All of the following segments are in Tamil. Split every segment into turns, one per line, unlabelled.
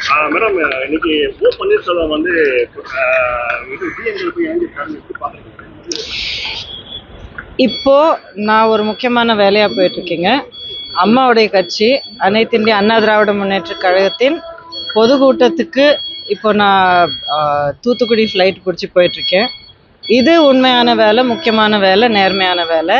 மேடம், இன்னைக்கு ஓ பன்னீர்செல்வம் வந்து இது டிஎன்எல்பி எப்படி பார்க்குறீங்க?
இப்போ நான் ஒரு முக்கியமான வேலையா போயிட்டு இருக்கேங்க. அம்மாவுடைய கட்சி அனைத்து இந்திய அண்ணா திராவிட முன்னேற்ற கழகத்தின் பொதுக்கூட்டத்துக்கு இப்போ நான் தூத்துக்குடி ஃப்ளைட் பிடிச்சி போயிட்டுருக்கேன். இது உண்மையான வேலை, முக்கியமான வேலை, நேர்மையான வேலை.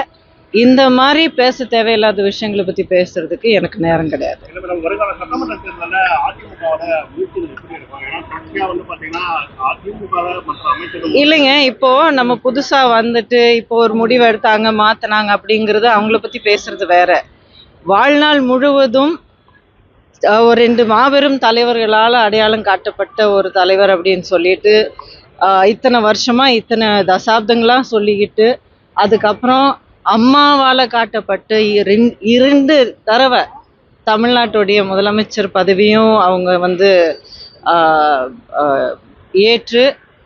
இந்த மாதிரி பேச தேவையில்லாத விஷயங்களை பற்றி பேசுறதுக்கு எனக்கு நேரம் கிடையாது.
வருங்கால சட்டமன்ற தேர்தலில் அதிமுகவோட முயற்சிகள் எப்படி இருக்கும்? ஏன்னா தொடர்ச்சியாக வந்து பார்த்தீங்கன்னா அதிமுகவை மற்ற அமைச்சர்கள்
இல்லைங்க, இப்போ நம்ம புதுசாக வந்துட்டு இப்போ ஒரு முடிவு எடுத்தாங்க, மாற்றினாங்க அப்படிங்கிறது அவங்கள பற்றி பேசுறது வேற. வாழ்நாள் முழுவதும் ஒரு 2 மாபெரும் தலைவர்களால் அடையாளம் காட்டப்பட்ட ஒரு தலைவர் அப்படின்னு சொல்லிட்டு இத்தனை வருஷமா இத்தனை தசாப்தங்களாக சொல்லிக்கிட்டு அதுக்கப்புறம் அம்மாவால் காட்டப்பட்ட 2 தடவை தமிழ்நாட்டுடைய முதலமைச்சர் பதவியும் அவங்க வந்து ஏற்று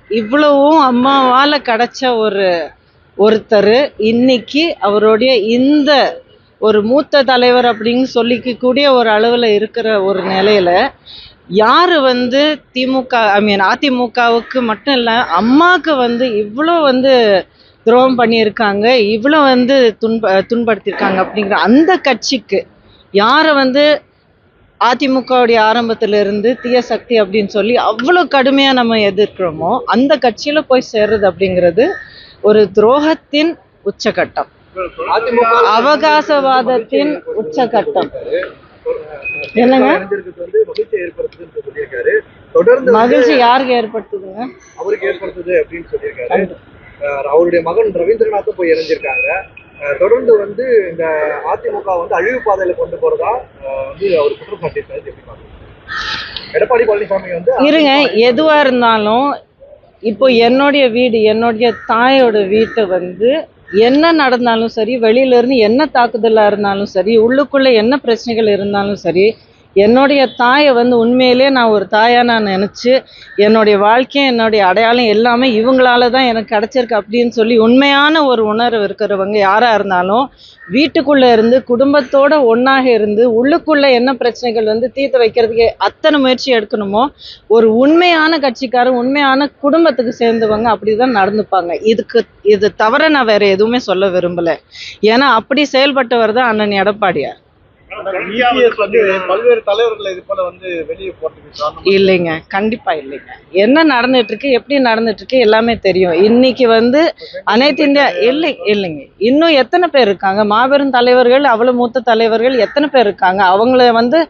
இவ்வளவும் அம்மாவால் கிடைச்ச ஒருத்தர் இன்னைக்கு அவருடைய இந்த ஒரு மூத்த தலைவர் அப்படின்னு சொல்லிக்கக்கூடிய ஒரு அளவில் இருக்கிற ஒரு நிலையில யார் வந்து அதிமுகவுக்கு மட்டும் இல்லை அம்மாவுக்கு வந்து இவ்வளோ வந்து துரோகம் பண்ணியிருக்காங்க, இவ்வளோ வந்து துன்படுத்தியிருக்காங்க அப்படிங்கிற அந்த கட்சிக்கு யாரை வந்து அதிமுகவுடைய ஆரம்பத்திலிருந்து தீய சக்தி அப்படின்னு சொல்லி அவ்வளோ கடுமையாக நம்ம எதிர்க்கிறோமோ அந்த கட்சியில் போய் சேர்றது அப்படிங்கிறது ஒரு துரோகத்தின் உச்சகட்டம், அவகாசவாதத்தின் உச்சகட்டம். என்னங்க மகிழ்ச்சி யாருக்கு ஏற்படுத்துதுங்க?
அவருக்கு ஏற்படுத்துது அப்படின்னு சொல்லியிருக்காரு. அவருடைய மகன் ரவீந்திரநாத்தும் போய் இணைஞ்சிருக்காங்க. தொடர்ந்து வந்து இந்த அதிமுக வந்து அழிவு பாதையில கொண்டு போறதா வந்து அவர் குற்றம் சாட்டியிருக்காரு. எப்படி பாருங்க எடப்பாடி பழனிசாமி வந்து
இருங்க, எதுவா இருந்தாலும் இப்போ என்னுடைய வீடு, என்னுடைய தாயோட வீட்டை வந்து என்ன நடந்தாலும் சரி, வெளியில இருந்து என்ன தாக்குதலா இருந்தாலும் சரி, உள்ளுக்குள்ள என்ன பிரச்சனைகள் இருந்தாலும் சரி, என்னுடைய தாயை வந்து உண்மையிலே நான் ஒரு தாயா நான் நினச்சி என்னுடைய வாழ்க்கையும் என்னுடைய அடையாளம் எல்லாமே இவங்களால தான் எனக்கு கிடச்சிருக்கு அப்படின்னு சொல்லி உண்மையான ஒரு உணர்வு இருக்கிறவங்க யாராக இருந்தாலும் வீட்டுக்குள்ளே இருந்து குடும்பத்தோடு ஒன்றாக இருந்து உள்ளுக்குள்ளே என்ன பிரச்சனைகள் வந்து தீர்த்து வைக்கிறதுக்கு அத்தனை முயற்சி எடுக்கணுமோ ஒரு உண்மையான கட்சிக்காரர், உண்மையான குடும்பத்துக்கு சேர்ந்தவங்க அப்படி தான் நடந்துப்பாங்க. இது தவிர நான் வேறு எதுவுமே சொல்ல விரும்பலை. ஏன்னா அப்படி செயல்பட்டவர் தான் அண்ணன் எடப்பாடியார்.
பல்வேறு தலைவர்கள் இது போல வந்து வெளியே போறதுக்கு
இல்லைங்க, கண்டிப்பா இல்லைங்க. என்ன நடந்துட்டு இருக்கு, எப்படி நடந்துட்டு இருக்கு எல்லாமே தெரியும். இன்னைக்கு வந்து அனைத்து இந்தியா இல்லைங்க, இன்னும் எத்தனை பேர் இருக்காங்க மாபெரும் தலைவர்கள், அவ்வளவு மூத்த தலைவர்கள் எத்தனை பேர் இருக்காங்க. அவங்கள வந்து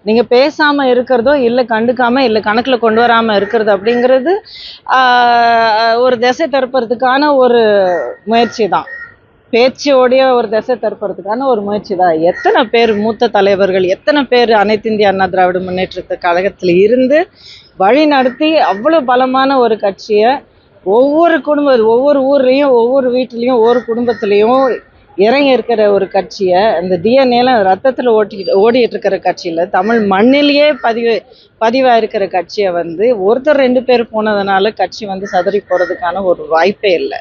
நீங்க பேசாம இருக்கிறதோ இல்லை கண்டுக்காம இல்லை கணக்குல கொண்டு வராம இருக்கிறது அப்படிங்கிறது ஒரு திசை திருப்பறதுக்கான ஒரு முயற்சி தான், பேச்சோடைய ஒரு திசை திருப்பறதுக்கான ஒரு முயற்சி தான். எத்தனை பேர் மூத்த தலைவர்கள், எத்தனை பேர் அனைத்து இந்திய அண்ணா திராவிட முன்னேற்ற கழகத்தில் இருந்து வழி நடத்தி அவ்வளோ பலமான ஒரு கட்சியை ஒவ்வொரு ஊர்லேயும் ஒவ்வொரு வீட்லேயும் ஒவ்வொரு குடும்பத்துலேயும் இறங்கி இருக்கிற ஒரு கட்சியை, இந்த டிஎன்ஏல ரத்தத்தில் ஓடிட்டு இருக்கிற கட்சியில் தமிழ் மண்ணிலேயே பதிவாக இருக்கிற கட்சியை வந்து ஒருத்தர் 2 பேர் போனதுனால கட்சி வந்து சதறி போகிறதுக்கான ஒரு வாய்ப்பே இல்லை.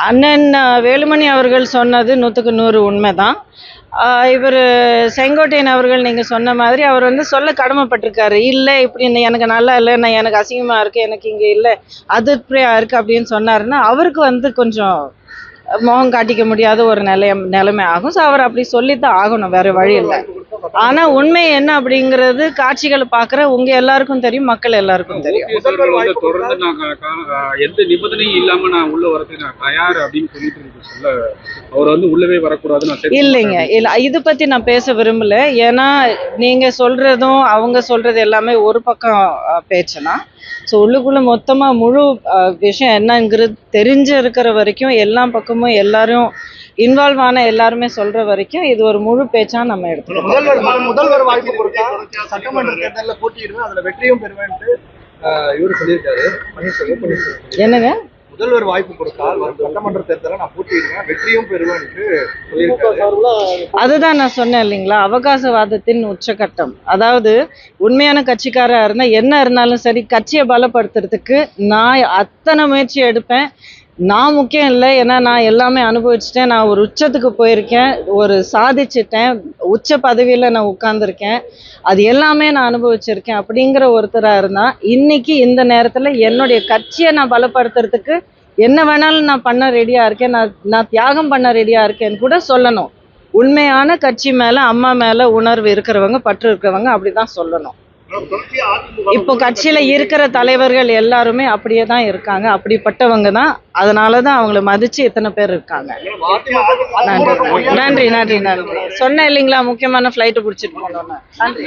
அண்ணன் வேலுமணி அவர்கள் சொன்னது 100க்கு 100 உண்மைதான். இவர் செங்கோட்டையன் அவர்கள் நீங்கள் சொன்ன மாதிரி அவர் வந்து சொல்ல கடமைப்பட்டிருக்காரு. இல்லை இப்படி எனக்கு நல்லா இல்லை, நான் எனக்கு அசிங்கமாக இருக்குது, எனக்கு இங்கே இல்லை, அதிருப்தியாக இருக்குது அப்படின்னு சொன்னாருன்னா அவருக்கு வந்து கொஞ்சம் முகம் காட்டிக்க முடியாத ஒரு நிலைமை ஆகும். ஸோ அவர் அப்படி சொல்லித்தான் ஆகணும், வேறு வழி இல்லை. ஆனால் உண்மை என்ன அப்படிங்கிறது காட்சிகளை பார்க்குற உங்கள் எல்லாருக்கும் தெரியும், மக்கள் எல்லாருக்கும் தெரியும்.
தொடர்ந்து நான் எந்த நிபந்தனையும் இல்லாமல் நான் உள்ள வரதுக்கு நான் தயார் அப்படின்னு சொல்லிட்டு சொல்ல அவர் வந்து உள்ளவே வரக்கூடாதுன்னு
இல்லைங்க, இல்லை இது பற்றி நான் பேச விரும்பல. ஏன்னா நீங்கள் சொல்கிறதும் அவங்க சொல்கிறது எல்லாமே ஒரு பக்கம் பேச்சுனா, ஸோ உள்ளுக்குள்ளே மொத்தமாக முழு விஷயம் என்னங்கிறது தெரிஞ்சு இருக்கிற வரைக்கும் எல்லா பக்கமும் எல்லாரும் இன்வால்வ் ஆன எல்லாருமே சொல்ற வரைக்கும் இது ஒரு முழு பேச்சா நம்ம எடுத்துக்கணும்.
முதல்வர் வாய்ப்பு கொடுத்தா சட்டமன்ற தேர்தலில் போட்டியிடுவேன், அதுல வெற்றியும் பெறுவேன்ட்டு இவரு சொல்லியிருக்காரு.
என்னங்க
முதல்வர் வாய்ப்பு கொடுத்தால் வரும் சட்டமன்ற தேர்தலை நான் போட்டியிடுவேன், வெற்றியும் பெறுவேன் என்று சொல்லியிருக்காரு.
அதுதான் நான் சொன்னேன் இல்லைங்களா, அவகாசவாதத்தின் உச்சகட்டம். அதாவது உண்மையான கட்சிக்காரா இருந்தா என்ன இருந்தாலும் சரி, கட்சியை பலப்படுத்துறதுக்கு நான் அத்தனை முயற்சி எடுப்பேன். நான் முக்கியம் இல்லை, ஏன்னா நான் எல்லாமே அனுபவிச்சுட்டேன். நான் ஒரு உச்சத்துக்கு போயிருக்கேன், ஒரு சாதிச்சிட்டேன், உச்ச பதவியில் நான் உட்கார்ந்துருக்கேன். அது எல்லாமே நான் அனுபவிச்சிருக்கேன். அப்படிங்கிற ஒருத்தராக இருந்தால் இன்னைக்கு இந்த நேரத்தில் என்னுடைய கட்சியை நான் பலப்படுத்துறதுக்கு என்ன வேணாலும் நான் பண்ண ரெடியாக இருக்கேன், நான் தியாகம் பண்ண ரெடியாக இருக்கேன்னு கூட சொல்லணும். உண்மையான கட்சி மேலே, அம்மா மேலே உணர்வு இருக்கிறவங்க, பற்று இருக்கிறவங்க அப்படி தான் சொல்லணும். இப்போ கட்சியில இருக்கிற தலைவர்கள் எல்லாருமே அப்படியே தான் இருக்காங்க, அப்படிப்பட்டவங்க தான். அதனால தான் அவங்கள மதிச்சு எத்தனை பேர் இருக்காங்க. நன்றி நன்றி நன்றி நன்றி. சொன்னேன் இல்லைங்களா, முக்கியமான ஃப்ளைட்டு பிடிச்சிட்டு போனோன்னு. நன்றி.